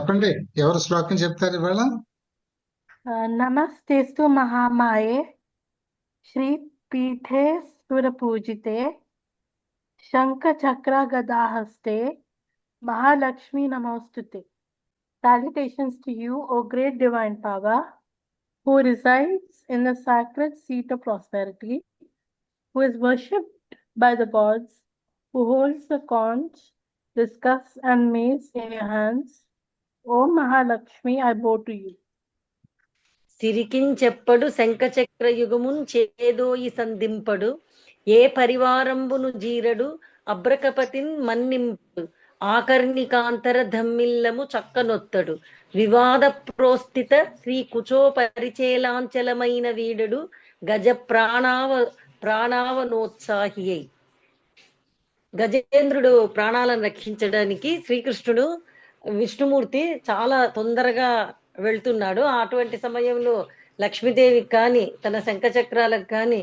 చెప్పండి, ఎవరు శ్లోకం చెప్తారు ఇవాళ? నమస్తేస్తు మహామాయే శ్రీపీఠే సురపూజితే శంఖచక్రగదాహస్తే Mahalakshmi Namostute. Salutations to you, O great divine power, who resides in the sacred seat of prosperity, who is worshipped by the gods, who holds the conch, the scuffs and mace in your hands. O Mahalakshmi, I bow to you. సిరికించెప్పడు శంఖచక్ర యుగమున్ చేదోయి సంధింపడు ఏ పరివారంబును జీరడు అబ్రకపతిన్ మన్నింపుడు ఆకర్ణికాంతర ధమ్మిల్లము చక్కనొత్తడు వివాద ప్రోస్థిత శ్రీ కుచో పరిచేలాంచలమైన వీడడు గజ ప్రాణావనోత్సాహి అయి. గజేంద్రుడు ప్రాణాలను రక్షించడానికి శ్రీకృష్ణుడు విష్ణుమూర్తి చాలా తొందరగా వెళ్తున్నాడు. అటువంటి సమయంలో లక్ష్మీదేవికి కానీ తన శంఖచక్రాలకు కానీ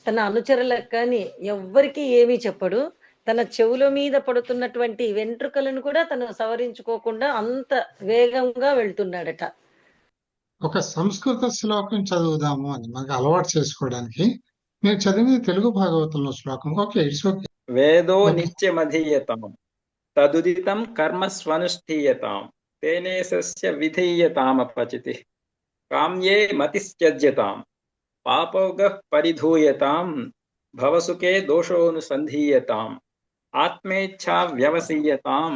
తన అనుచరులకు కానీ ఎవ్వరికి ఏమీ చెప్పడు. తన చెవుల మీద పడుతున్నటువంటి వెంట్రుకలను కూడా తను సవరించుకోకుండా అంత వేగంగా వెళ్తున్నాడట. ఒక సంస్కృత శ్లోకం చదువుదాము అని మనకు అలవాటు చేసుకోవడానికి. మీరు చదివిన తెలుగు భాగవతంలో శ్లోకం. Okay, it's okay. వేదో నిత్యమధీయతాం తదుదితం కర్మ స్వనుష్ఠీయతాం తేనేసస్య విధీయతామపచితి కామ్యే మతిస్త్యజ్యతాం పాపౌగః పరిధూయతాం భవసుఖే దోషోనుసంధీయతాం ఆత్మేచ్ఛా వ్యవసీయతాం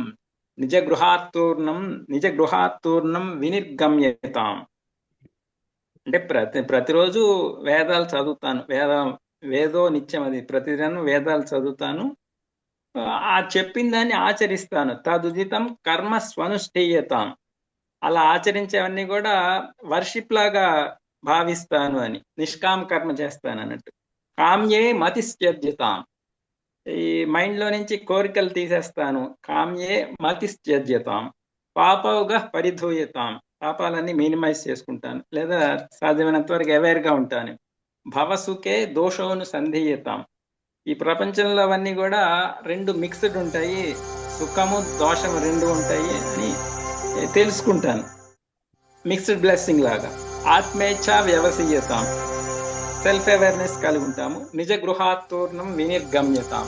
నిజగృహాత్తూర్ణం వినిర్గమ్యతాం. అంటే ప్రతిరోజు వేదాలు చదువుతాను. వేదో నిత్యం, అది ప్రతిదినం వేదాలు చదువుతాను. ఆ చెప్పిన దాన్ని ఆచరిస్తాను. తదుదితం కర్మ స్వనుష్ఠీయతాం, అలా ఆచరించేవన్నీ కూడా వర్షిప్ లాగా భావిస్తాను అని, నిష్కామ కర్మ చేస్తాను అన్నట్టు. కామ్యే మతిస్త్యజ్యతాం, ఈ మైండ్ లో నుంచి కోరికలు తీసేస్తాను. కామ్యే మతిస్త్యజ్యతాం పాపౌగః పరిధూయతాం, పాపాలన్నీ మినిమైజ్ చేసుకుంటాను లేదా సాధ్యమైనంత వరకు అవేర్ గా ఉంటాను. భవసుఖే దోషోను సంధీయతాం, ఈ ప్రపంచంలో అవన్నీ కూడా రెండు మిక్స్డ్ ఉంటాయి, సుఖము దోషము రెండు ఉంటాయి అని తెలుసుకుంటాను, మిక్స్డ్ బ్లెస్సింగ్ లాగా. ఆత్మేచ్ఛ వ్యవసీయతాం, సెల్ఫ్ అవేర్నెస్ కలిగి ఉంటాము. నిజ గృహాత్తూర్ణం వినిర్గమ్యతాం,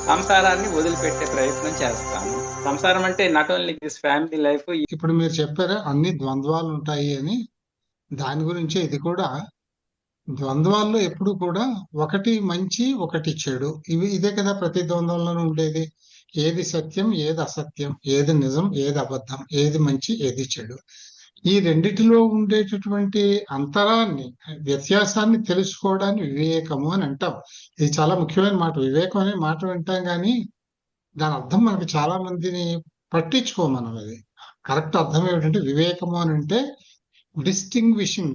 సంసారాన్ని వదిలిపెట్టే ప్రయత్నం చేస్తాము. సంసారం అంటే not only this family life. ఇప్పుడు మీరు చెప్పారా అన్ని ద్వంద్వాలు ఉంటాయి అని, దాని గురించి ఇది కూడా. ద్వంద్వాల్లో ఎప్పుడు కూడా ఒకటి మంచి ఒకటి చెడు, ఇదే కదా ప్రతి ద్వంద్వంలోనూ ఉండేది. ఏది సత్యం ఏది అసత్యం, ఏది నిజం ఏది అబద్ధం, ఏది మంచి ఏది చెడు, ఈ రెండిటిలో ఉండేటటువంటి అంతరాన్ని, వ్యత్యాసాన్ని తెలుసుకోవడాన్ని వివేకము అని అంటాం. ఇది చాలా ముఖ్యమైన మాట. వివేకం అనే మాట వింటాం కానీ దాని అర్థం మనకి చాలా మందిని పట్టించుకోమనం. అది కరెక్ట్ అర్థం ఏమిటంటే, వివేకము అని అంటే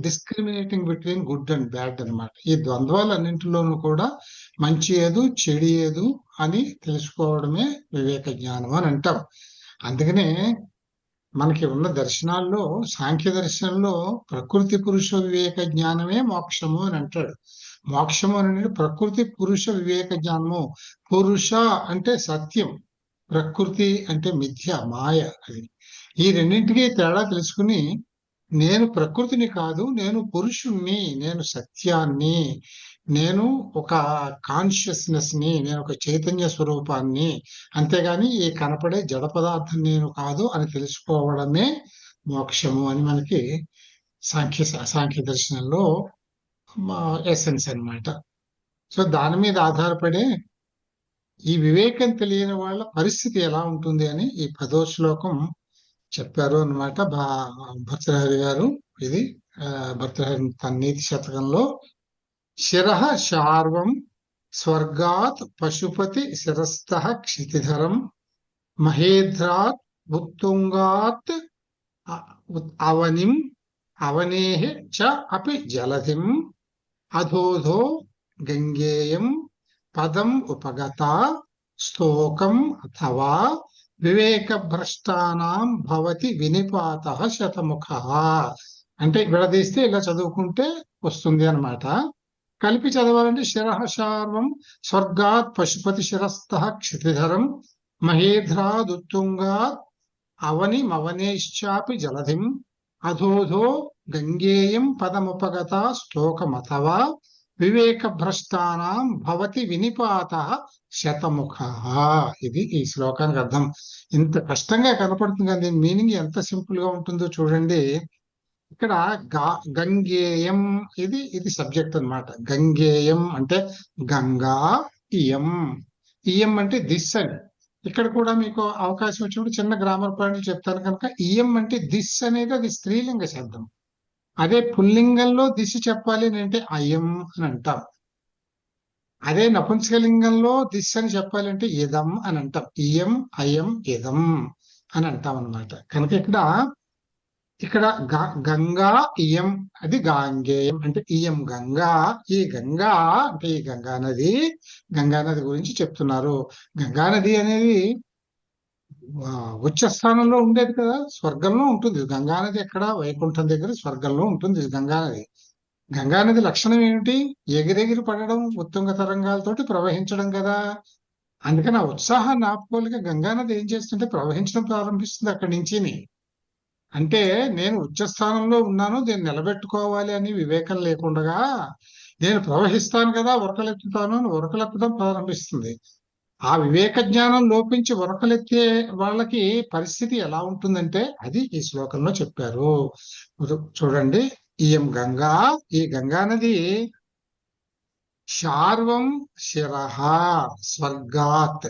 discriminating between good and bad అనమాట. ఈ ద్వంద్వాలన్నింటిలోనూ కూడా మంచి ఏదు చెడు ఏదు అని తెలుసుకోవడమే వివేక జ్ఞానం అని అంటాం. అందుకనే మనకి ఉన్న దర్శనాల్లో, సాంఖ్య దర్శనంలో ప్రకృతి పురుష వివేక జ్ఞానమే మోక్షము అని అంటాడు. మోక్షము అనేది ప్రకృతి పురుష వివేక జ్ఞానము. పురుష అంటే సత్యం, ప్రకృతి అంటే మిథ్య, మాయ. అది ఈ రెండింటికి తేడా తెలుసుకుని, నేను ప్రకృతిని కాదు, నేను పురుషుణ్ణి, నేను సత్యాన్ని, నేను ఒక కాన్షియస్నెస్ ని, నేను ఒక చైతన్య స్వరూపాన్ని, అంతేగాని ఈ కనపడే జడ పదార్థం నేను కాదు అని తెలుసుకోవడమే మోక్షము అని మనకి సాంఖ్య దర్శనంలో ఎసెన్స్ అన్నమాట. సో దాని మీద ఆధారపడే ఈ వివేకం తెలియని వాళ్ళ పరిస్థితి ఎలా ఉంటుంది అని ఈ 10వ శ్లోకం చెప్పారు అన్నమాట భర్తృహరి గారు. ఇది భర్తృహరి తన నీతి శతకంలో, శిరః శార్వం స్వర్గాత్ పశుపతి శిరస్థః క్షితిధరం మహేంద్రాత్ ఉత్తుంగాత్ అవనిం అవనేః చ అపి జలధిం అధోధో గంగేయం పదం ఉపగతా స్తోకం అథవా వివేక భ్రష్టానాం భవతి వినిపాతః శతముఖః. అంటే విడదీస్తే ఇలా చదువుకుంటే వస్తుంది అన్నమాట. కలిపి చదవాలంటే శిరః శార్వం స్వర్గాత్ పశుపతి శిరస్థః క్షితిధరం మహేంద్రాద్ ఉత్తుంగాత్ అవనిమవనేశ్చాపి జలధిం అధోధో గంగేయం పదముపగత శ్లోకమథవా వివేక భ్రష్టానాం భవతి వినిపాత శతముఖ. ఇది ఈ శ్లోకానికి అర్థం. ఇంత కష్టంగా కనపడుతుంది కానీ దీని మీనింగ్ ఎంత సింపుల్ గా ఉంటుందో చూడండి. ఇక్కడ గంగేయం ఇది సబ్జెక్ట్ అన్నమాట. గంగేయం అంటే గంగా, ఇయం. ఇయం అంటే దిస్ అని. ఇక్కడ కూడా మీకు అవకాశం వచ్చినప్పుడు చిన్న గ్రామర్ పాయింట్లు చెప్తాను కనుక, ఇయం అంటే దిస్ అనేది అది స్త్రీలింగ శబ్దం. అదే పుల్లింగంలో దిశ చెప్పాలి అని అంటే అయం అని అంటాం. అదే నపుంసకలింగంలో దిశ అని చెప్పాలి అంటే ఇదం అని అంటాం. ఇయం, అయం, ఇదం అని అంటాం అన్నమాట. కనుక ఇక్కడ గంగా, ఇయం అది గాంగేయం అంటే ఇయం గంగా. ఈ గంగా అంటే ఈ గంగా నది గురించి చెప్తున్నారు. గంగా నది అనేది ఉచ్చ స్థానంలో ఉండేది కదా, స్వర్గంలో ఉంటుంది. గంగానది ఎక్కడ? వైకుంఠం దగ్గర స్వర్గంలో ఉంటుంది గంగానది. గంగానది లక్షణం ఏమిటి? ఎగిరెగిరి పడడం, ఉత్తుంగ తరంగాలతోటి ప్రవహించడం కదా. అందుకని ఆ ఉత్సాహాన్ని ఆపుకోలేక గంగానది ఏం చేస్తుంటే ప్రవహించడం ప్రారంభిస్తుంది అక్కడి నుంచి. అంటే నేను ఉచ్చస్థానంలో ఉన్నాను, దీన్ని నిలబెట్టుకోవాలి అని వివేకం లేకుండా నేను ప్రవహిస్తాను కదా, ఉరకలెత్తుతాను అని ఉరకలెత్తడం ప్రారంభిస్తుంది. ఆ వివేక జ్ఞానం లోపించి ఉరకలెత్తే వాళ్ళకి పరిస్థితి ఎలా ఉంటుందంటే అది ఈ శ్లోకంలో చెప్పారు. చూడండి, ఇయం గంగా, ఈ గంగా నది శార్వం శిరః స్వర్గాత్.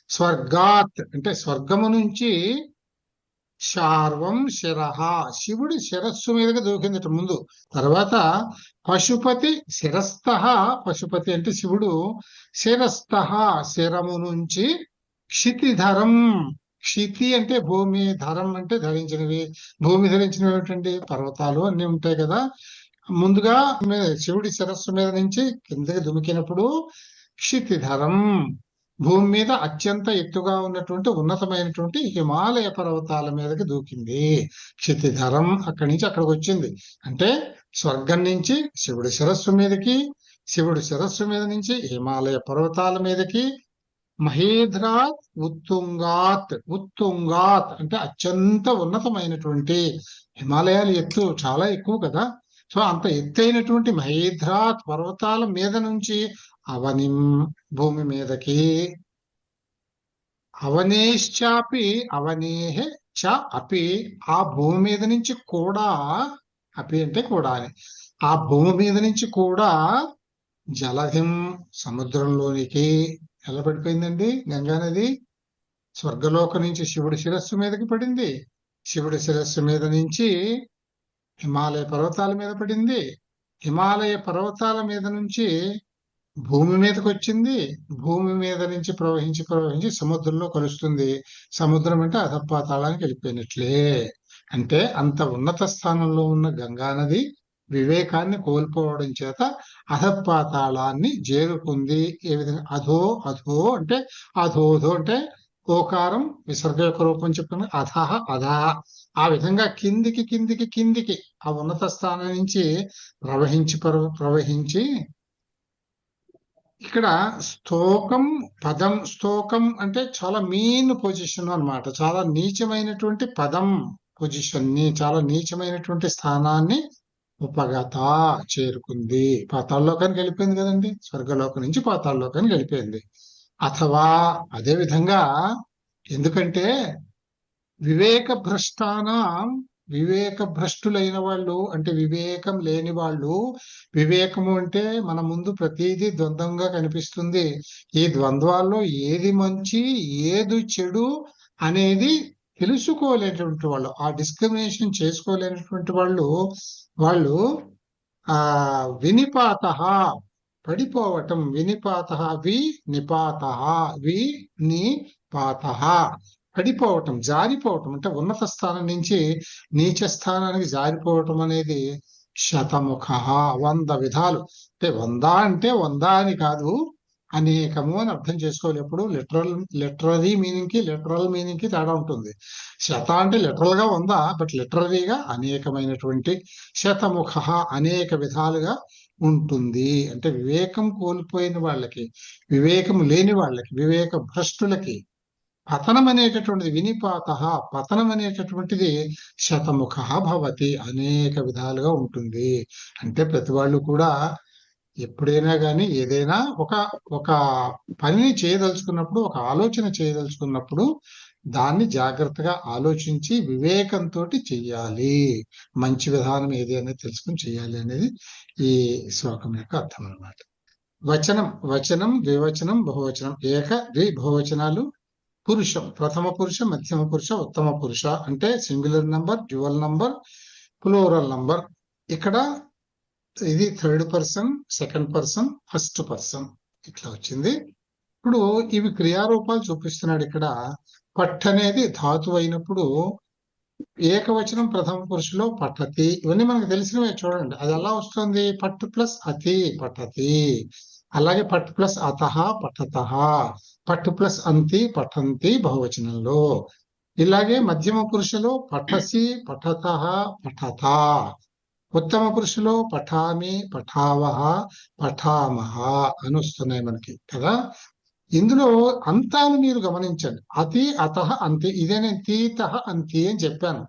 స్వర్గాత్ అంటే స్వర్గము నుంచి శార్వం శిరః శివుడి శిరస్సు మీదగా దూకిందట ముందు. తర్వాత పశుపతి శిరస్థః, పశుపతి అంటే శివుడు, శిరస్థః శిరము నుంచి క్షితిధరం. క్షితి అంటే భూమి, ధరం అంటే ధరించినవి. భూమి ధరించినవి ఏమిటండి? పర్వతాలు అన్ని ఉంటాయి కదా. ముందుగా శివుడి శిరస్సు మీద నుంచి కిందకి దుమికినప్పుడు క్షితిధరం, భూమి మీద అత్యంత ఎత్తుగా ఉన్నటువంటి ఉన్నతమైనటువంటి హిమాలయ పర్వతాల మీదకి దూకింది. క్షితిధరం అక్కడి నుంచి అక్కడికి వచ్చింది. అంటే స్వర్గం నుంచి శివుడి శిరస్సు మీదకి, శివుడి శిరస్సు మీద నుంచి హిమాలయ పర్వతాల మీదకి, మహేంద్రాత్ ఉత్తుంగాత్. ఉత్తుంగాత్ అంటే అత్యంత ఉన్నతమైనటువంటి, హిమాలయాలు ఎత్తు చాలా ఎక్కువ కదా. సో అంత ఎత్తైనటువంటి మహేంద్రాత్ పర్వతాల మీద నుంచి అవనిం భూమి మీదకి, అవనేశ్చాపి అవనేహ చ అపి ఆ భూమి మీద నుంచి కూడా, అపి అంటే కూడా అని, ఆ భూమి మీద నుంచి కూడా జలధిం సముద్రంలోనికి ఎలా పడిపోయిందండి గంగా నది? స్వర్గలోకం నుంచి శివుడి శిరస్సు మీదకి పడింది, శివుడి శిరస్సు మీద నుంచి హిమాలయ పర్వతాల మీద పడింది, హిమాలయ పర్వతాల మీద నుంచి భూమి మీదకి వచ్చింది, భూమి మీద నుంచి ప్రవహించి సముద్రంలో కలుస్తుంది. సముద్రం అంటే అధపాతాళానికి వెళ్ళిపోయినట్లే. అంటే అంత ఉన్నత స్థానంలో ఉన్న గంగా నది వివేకాన్ని కోల్పోవడం చేత అధపాతాళాన్ని చేరుకుంది. ఏ విధంగా? అధో అధో అంటే అధోధో అంటే ఓకారం విసర్గ యొక్క రూపం చెప్తుంది. అధః అధః ఆ విధంగా కిందికి కిందికి కిందికి ఆ ఉన్నత స్థానం నుంచి ప్రవహించి ఇక్కడ స్తోకం పదం, స్తోకం అంటే చాలా మీన్ పొజిషన్ అన్నమాట. చాలా నీచమైనటువంటి పదం పొజిషన్ ని, చాలా నీచమైనటువంటి స్థానాన్ని ఉపగత చేరుకుంది. పాతాళలోకానికి వెళ్ళిపోయింది కదండి, స్వర్గలోకం నుంచి పాతాళలోకానికి వెళ్ళిపోయింది. అథవా అదే విధంగా, ఎందుకంటే వివేక భ్రష్టానం, వివేక భ్రష్టులైన వాళ్ళు అంటే వివేకం లేని వాళ్ళు, వివేకము అంటే మన ముందు ప్రతిదీ ద్వంద్వంగా కనిపిస్తుంది. ఈ ద్వంద్వాల్లో ఏది మంచి ఏది చెడు అనేది తెలుసుకోలేనటువంటి వాళ్ళు, ఆ డిస్క్రిమినేషన్ చేసుకోలేనటువంటి వాళ్ళు వినిపాత పడిపోవటం. వినిపాత వినిపాత వినిపాత పడిపోవటం, జారిపోవటం అంటే ఉన్నత స్థానం నుంచి నీచ స్థానానికి జారిపోవటం అనేది శతముఖ 100 విధాలు. అంటే 100 అంటే 100 అని కాదు, అనేకము అని అర్థం చేసుకోవాలి. ఎప్పుడు లిటరరీ మీనింగ్ కి లిటరల్ మీనింగ్ కి తేడా ఉంటుంది. శత అంటే లిటరల్ గా 100, బట్ లిటరరీగా అనేకమైనటువంటి. శతముఖ అనేక విధాలుగా ఉంటుంది. అంటే వివేకం కోల్పోయిన వాళ్ళకి, వివేకం లేని వాళ్ళకి, వివేక భ్రష్టులకి పతనం అనేటటువంటిది వినిపాత, పతనం అనేటటువంటిది శతముఖ భవతి, అనేక విధాలుగా ఉంటుంది. అంటే ప్రతి వాళ్ళు కూడా ఎప్పుడైనా కానీ ఏదైనా ఒక పనిని చేయదలుచుకున్నప్పుడు, ఒక ఆలోచన చేయదలుచుకున్నప్పుడు దాన్ని జాగ్రత్తగా ఆలోచించి వివేకంతో చెయ్యాలి. మంచి విధానం ఏది అనేది తెలుసుకుని చెయ్యాలి అనేది ఈ శ్లోకం యొక్క అర్థం అన్నమాట. వచనం ద్వివచనం బహువచనం, ద్వి బహువచనాలు పురుషం, ప్రథమ పురుష, మధ్యమ పురుష, ఉత్తమ పురుష అంటే singular number, dual number, plural number. ఇక్కడ ఇది third person, second person, first person ఇట్లా వచ్చింది. ఇప్పుడు ఇవి క్రియారూపాలు చూపిస్తున్నాడు ఇక్కడ. పట్ అనేది ధాతువు అయినప్పుడు ఏకవచనం ప్రథమ పురుషులో పఠతి, ఇవన్నీ మనకు తెలిసినవే. చూడండి అది ఎలా వస్తుంది, పట్టు ప్లస్ అతి పఠతి, అలాగే పట్టు ప్లస్ అతః పఠతః, పట్టు ప్లస్ అంతి పఠంతి బహువచనంలో. ఇలాగే మధ్యమ పురుషులో పఠసి పఠతః పఠత, ఉత్తమ పురుషులో పఠామి పఠావహ పఠామహ అని వస్తున్నాయి మనకి కదా. ఇందులో అంతాలు మీరు గమనించండి. అతి అతః అంతి, ఇదే నేను తీతః అంతి అని చెప్పాను.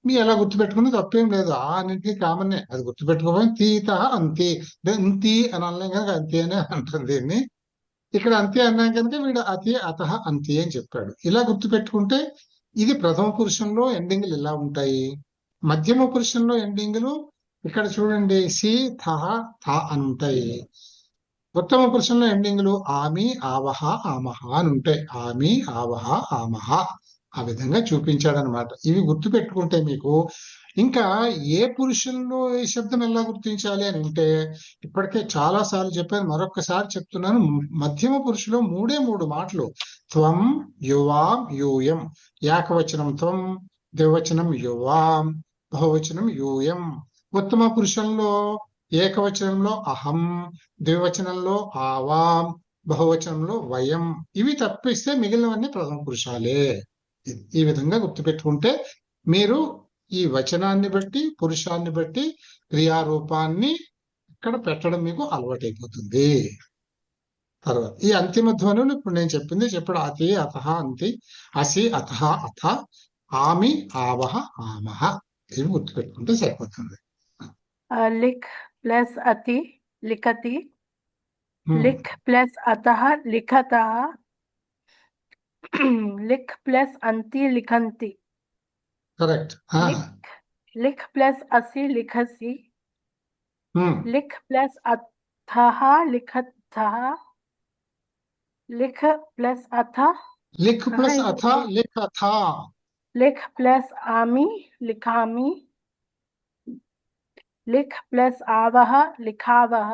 మీ ఎలా గుర్తుపెట్టుకుని తప్పేం లేదు, ఆ అన్నింటినీ కామనే, అది గుర్తుపెట్టుకోవాలి. తీతః అంతి, అంతి అని అనలేం కనుక అంతి అనే అంటారు దీన్ని. ఇక్కడ అంతి అన్నాం కనుక వీడు అతి అతః అంతి అని చెప్పాడు. ఇలా గుర్తుపెట్టుకుంటే ఇది ప్రథమ పురుషంలో ఎండింగ్లు ఇలా ఉంటాయి. మధ్యమ పురుషంలో ఎండింగ్లు ఇక్కడ చూడండి సి థ థ అని ఉంటాయి. ఉత్తమ పురుషంలో ఎండింగ్లు ఆమి ఆవహ ఆమహ అని ఉంటాయి. ఆమి ఆవహ ఆమహ ఆ విధంగా చూపించాడనమాట. ఇవి గుర్తు పెట్టుకుంటే మీకు ఇంకా ఏ పురుషంలో ఏ శబ్దం ఎలా గుర్తించాలి అని అంటే, ఇప్పటికే చాలా సార్లు చెప్పాను, మరొకసారి చెప్తున్నాను. మధ్యమ పురుషులో మూడు మాటలు, త్వం యువాం యూయం. ఏకవచనం త్వం, ద్వివచనం యువాం, బహువచనం యూయం. ఉత్తమ పురుషంలో ఏకవచనంలో అహం, ద్వివచనంలో ఆవాం, బహువచనంలో వయం. ఇవి తప్పిస్తే మిగిలినవన్నీ ప్రథమ పురుషాలే. ఈ విధంగా గుర్తుపెట్టుకుంటే మీరు ఈ వచనాన్ని బట్టి పురుషాన్ని బట్టి క్రియారూపాన్ని ఇక్కడ పెట్టడం మీకు అలవాటైపోతుంది. తర్వాత ఈ అంతిమ ధ్వనులు ఇప్పుడు నేను చెప్పాడు. అతి అతః అంతి, అసి అతః అథ, ఆమి ఆవహ ఆమహ. ఇవి గుర్తుపెట్టుకుంటే సరిపోతుంది. लिख प्लस अति लिखति, लिख प्लस अतः लिखतः, लिख प्लस अंति लिखन्ति, करेक्ट. लिख प्लस असि लिखसि, लिख प्लस अथः लिखतः, लिख प्लस अथः, लिख प्लस अथा लिखथा, लिख प्लस आमि लिखामि, लिख प्लस आवह लिखावह,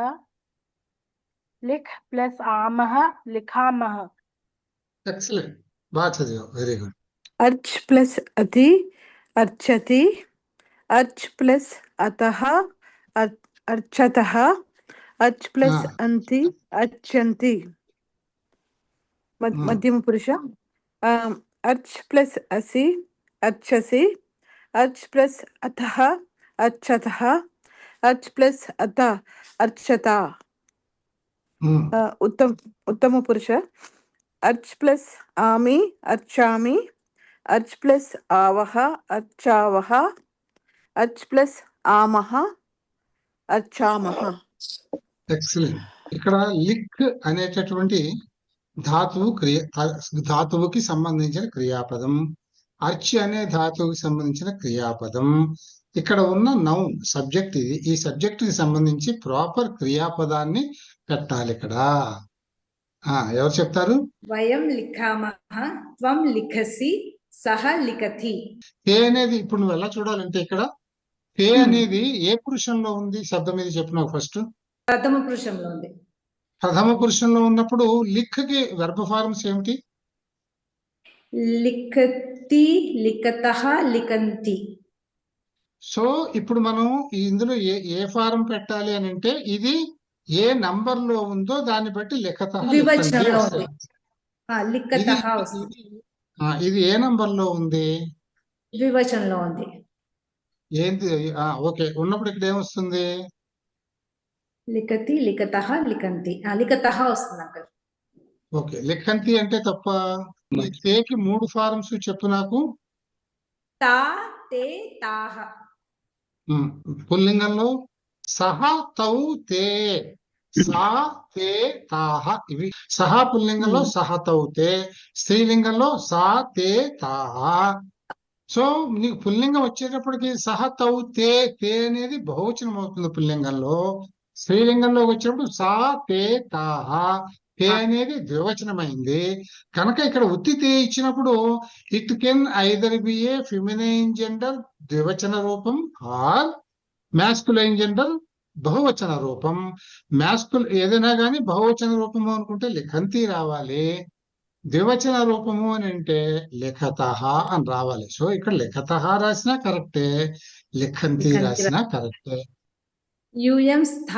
लिख प्लस आमह लिखामह. एक्सीलेंट, बात है, वेरी गुड. अर्च प्लस अति अर्चति, अर्च प्लस अतः अर्चतः, अर्च प्लस अंति अर्चन्ति. मध्यम पुरुष. अर्च प्लस असि अर्चसि, अर्च प्लस अतः अर्चतः, अर्च प्लस अत अर्चता. उत्तम पुरुष. अर्च प्लस आमि अर्चामि, अर्च प्लस आवह अर्चावह, अर्च प्लस ఆమహ అర్చామహ. ఎక్సలెంట్. ఇక్కడ లిక్ అనేటటువంటి ధాతువుకి సంబంధించిన క్రియాపదం, అర్చ్ అనే ధాతువుకి సంబంధించిన క్రియాపదం. ఇక్కడ ఉన్న నౌన్ సబ్జెక్ట్ ఇది. ఈ సబ్జెక్ట్ కి సంబంధించి ప్రాపర్ క్రియాపదాన్ని పెట్టాలి ఇక్కడ. ఎవరు చెప్తారు? వయం లిఖామః, త్వం లిఖసి, సహ లిఖతి. ఏ అనేది ఇప్పుడు నువ్వు ఎలా చూడాలంటే ఇక్కడ ఏ అనేది ఏ పురుషంలో ఉంది శబ్దం ఇది చెప్పు నాకు ఫస్ట్. ప్రథమ పురుషంలో ఉంది. ప్రథమ పురుషంలో ఉన్నప్పుడు లిక్ కి వెర్బ్ ఫార్మ్స్ ఏమిటి? లిఖతి, లిఖతః, లిఖంతి. సో ఇప్పుడు మనం ఇందులో ఏ ఫారం పెట్టాలి అని అంటే ఇది ఏ నంబర్ లో ఉందో దాన్ని బట్టి లిఖతః ద్వివచనంలో ఉంది. లిఖతః వస్తుంది. ఇది ఏ నంబర్ లో ఉంది? ద్వివచనంలో ఉంది. ఏంటి? ఓకే, ఉన్నప్పుడు ఇక్కడ ఏమొస్తుంది? లిఖతి, లిఖతః, లిఖంతి. లిఖతః వస్తుంది అక్కడ. ఓకే, లిఖంతి అంటే తప్ప. ఈ తేకి 3 ఫార్మ్స్ చెప్పు నాకు. తా తే తాహ. పుల్లింగంలో సహ తౌ తే, సా తే తాహ. ఇవి సహ పుల్లింగంలో సహ తౌ తే, స్త్రీలింగంలో సా తే తాహ. సో నీకు పుల్లింగం వచ్చేటప్పటికి సహ తౌ తే, తే అనేది బహువచనం అవుతుంది పుల్లింగంలో. స్త్రీలింగంలో వచ్చేటప్పుడు సా తే తాహ, తే అనేది ద్వివచనమైంది. కనుక ఇక్కడ ఉత్తి తే ఇచ్చినప్పుడు it can either be a feminine gender ద్వివచన రూపం ఆర్ మ్యాస్కులైన్ జెండర్ బహువచన రూపం. ఏదైనా కానీ బహువచన రూపము అనుకుంటే లిఖంతి రావాలి, ద్వివచన రూపము అని అంటే లిఖతః అని రావాలి. సో ఇక్కడ లిఖతః రాసినా కరెక్టే, లిఖంతి రాసినా కరెక్టే. యూయం స్థ.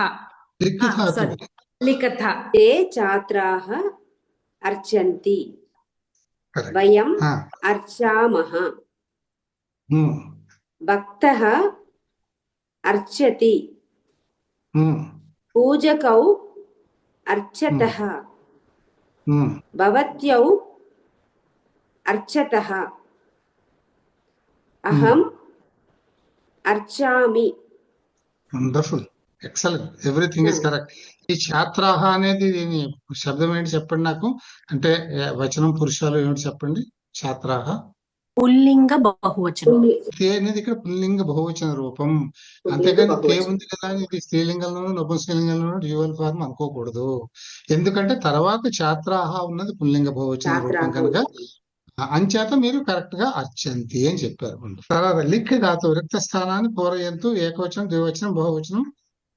లిఖితాతు. సారీ, లిఖత. ते छात्राः अर्चन्ति, Correct. वयम् ఆ, अर्चामः, ఉమ్, भक्तः अर्चति, ఉమ్, पूजकौ अर्चतः, ఉమ్. भवत्यौ अर्चतः, अहम् अर्चामि. Wonderful, excellent, everything is correct. ఈ ఛాత్రాహ అనేది దీని శబ్దం ఏంటి చెప్పండి నాకు. అంటే వచనం పురుషాలు ఏమిటి చెప్పండి. ఛాత్రాహ పుల్లింగ బహువచనం. తే అనేది ఇక్కడ పుల్లింగ బహువచన రూపం. అంతేగాని తే ఉంది కదా అని ఇది స్త్రీలింగంలోనూ నపుంసకలింగంలోనూ డ్యూయల్ ఫార్మ్ అనుకోకూడదు. ఎందుకంటే తర్వాత ఛాత్రాహ ఉన్నది పుల్లింగ బహువచన రూపం కనుక అంచేత మీరు కరెక్ట్ గా అర్చంతి అని చెప్పారు. తర్వాత లిఖ్ ధాతు రిక్త స్థానాన్ని పూరయంతు ఏకవచనం ద్వివచనం బహువచనం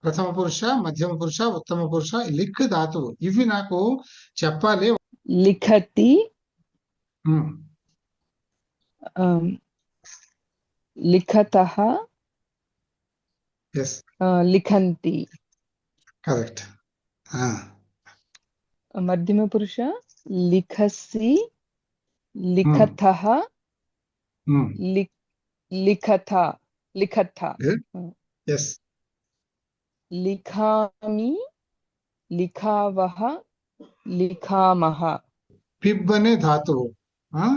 ప్రథమ పురుష మధ్యమ పురుష ఉత్తమ పురుష లిఖ్ ధాతువు ఇవి నాకు చెప్పాలి. लिखति, ఉమ్, लिखतः, ఎస్, लिखन्ति. కరెక్ట్. मध्यमपुरुष लिखसि, लिखतः, लिखथा, लिखथा. ఎస్, लिखामि, लिखावः, लिखामः. పిబ్ అనే ధాతువు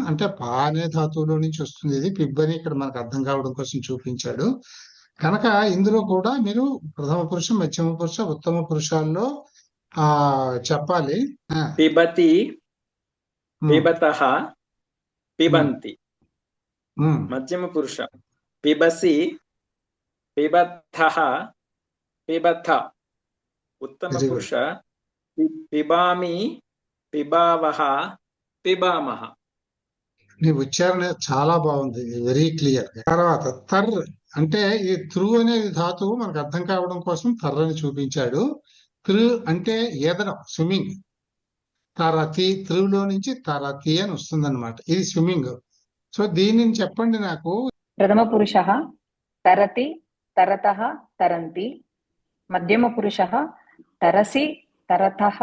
అంటే పా అనే ధాతువులో నుంచి వస్తుంది. ఇది పిబ్ అని ఇక్కడ మనకు అర్థం కావడం కోసం చూపించాడు. కనుక ఇందులో కూడా మీరు ప్రథమ పురుష మధ్యమ పురుష ఉత్తమ పురుషాల్లో చెప్పాలి. పిబతి, పిబతః, పిబంతి. మధ్యమ పురుష పిబసి, పిబద్ధః, పిబథ. ఉత్తమ Very good. పురుష పిబామి, పిబావః, పిబామః. నీ ఉచ్చారణ చాలా బాగుంది, వెరీ క్లియర్. తర్వాత తర్ అంటే ఈ త్రు అనేది ధాతువు మనకు అర్థం కావడం కోసం తర్ అని చూపించాడు. త్రు అంటే ఈదడం, స్విమ్మింగ్. తరతి, త్రులో నుంచి తరతి అని వస్తుంది అనమాట. ఇది స్విమ్మింగ్. సో దీనిని చెప్పండి నాకు. ప్రథమ పురుషః తరతి, తరతః, తరంతి. మధ్యమ పురుషః తరసి, తరతః,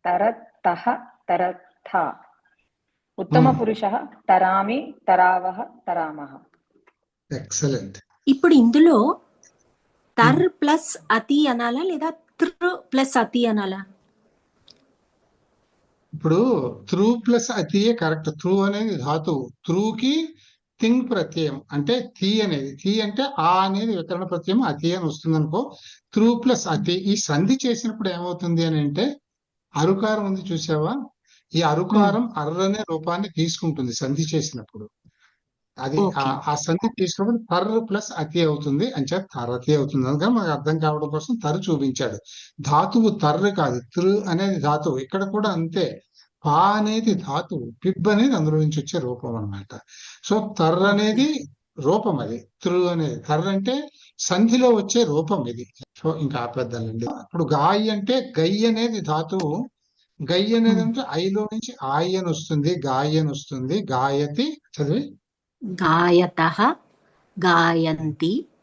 తరతః, తరథ. ఉత్తమ పురుషః తరామి, తరావః, తరామః. ఎక్సలెంట్. ఇప్పుడు ఇందులో తర్ ప్లస్ అతి అనాలా లేదా త్రు ప్లస్ అతి అనాలా? ఇప్పుడు త్రు ప్లస్ అతియే కరెక్ట్. త్రు అనేది ధాతువు. త్రుకి తింగ్ ప్రత్యయం అంటే థీ అనేది. థీ అంటే ఆ అనేది వికరణ ప్రత్యయం, అతి అని వస్తుంది అనుకో. త్రు ప్లస్ అతి ఈ సంధి చేసినప్పుడు ఏమవుతుంది అని అంటే అరుకారం ఉంది చూసావా, ఈ అరుకారం అర్ర అనే రూపాన్ని తీసుకుంటుంది సంధి చేసినప్పుడు. అది ఆ సంధి తీసుకున్నప్పుడు తర్ ప్లస్ అతి అవుతుంది, అంచేత తరతి అవుతుంది. అందుకని మనకు అర్థం కావడం కోసం తరు చూపించాడు. ధాతువు తర్రు కాదు, త్రు అనేది ధాతువు. ఇక్కడ కూడా అంతే. పా అనేది ధాతువు, పిబ్ అనేది అందులో నుంచి వచ్చే రూపం అన్నమాట. సో తర్ర అనేది రూపం, అది త్రు అనేది. తర్ర అంటే సంధిలో వచ్చే రూపం ఇది. సో ఇంకా ఆపేద్దానండి. ఇప్పుడు గాయి అంటే గై అనేది ధాతువు. గై అనేది అంటే ఐలో నుంచి ఆయి అని వస్తుంది, గాయి అని వస్తుంది. గాయతి చదివి. గాయతః, గాయంతి,